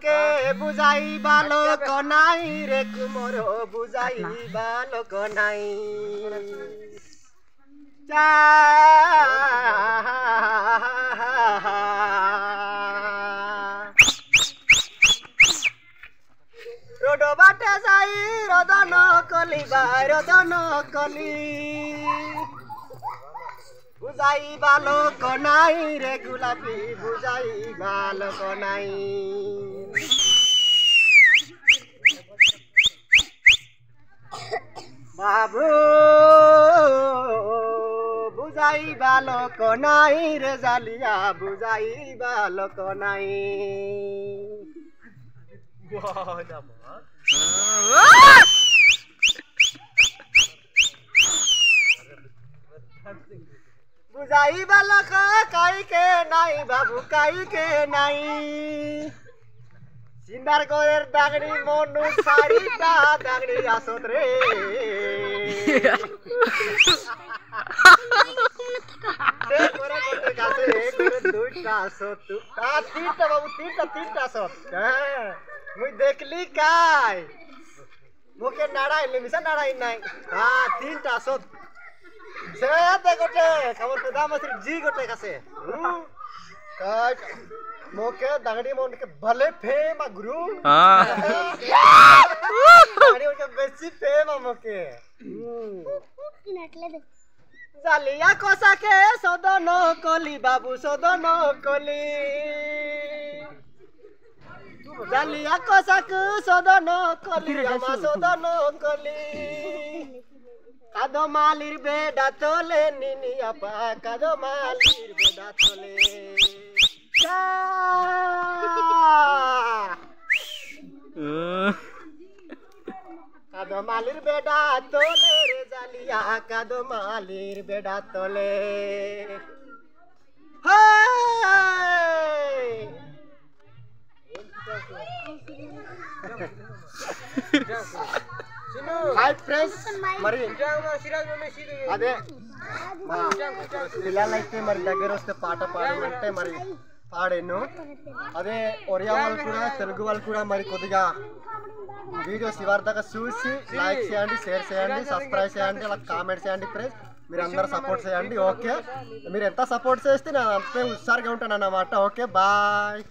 তোকে বুঝাইবা লোক নাই রে কুমোর বুঝাইবা লোক নাই রোড বাটে যাই রদন কলি রদন কলি বুঝাইবা লোক নাই রে গোলাপি বুঝাইবা লোক নাই বাবু বুঝাইবা লোক নাই রে জালিয়া বুঝাইবা লোক নাই বুঝাইবা লোক কাইকে নাই বাবু কাইকে নাই চিন্তার করের দাগড়ি মনু সারিটা দাগড়ি আসত রে করে করতে কাছে করে দুইটা আসত তিনটা বাবু তিনটা আসত হ্যাঁ মুই দেখলি কাই মুখে নাড়াইলে মিশা নাড়াই নাই হ্যাঁ তিনটা আসত সে গোটে খবর প্রধানমন্ত্রী জি গোটে কাছে मोके दागड़ी मोन के भले फेम गुरु हां दागड़ी के बेसी फेम मोके जालिया कोसा के सदन कली बाबू सदन कली जालिया कोसा के सदन कली आमा सदन कली कादो मालिर बेडा तोले निनी आपा कादो मालिर बेडा तोले कादो मालिर बेडा तोले रे जालिया कादो मालिर बेडा तोले हाय फ्रेंड्स మరి అదే పిల్లలైతే మరి దగ్గర వస్తే పాట పాడమంటే మరి పాడాను అదే ఒరియా వాళ్ళు కూడా తెలుగు వాళ్ళు కూడా మరి కొద్దిగా వీడియోస్ ఇవరిదాకా చూసి లైక్ చేయండి షేర్ చేయండి సబ్స్క్రైబ్ చేయండి అలా కామెంట్ చేయండి ఫ్రెండ్స్ మీరు అందరూ సపోర్ట్ చేయండి ఓకే మీరు ఎంత సపోర్ట్ చేస్తే నేను అంతే హుషారుగా ఉంటాను అన్నమాట ఓకే బాయ్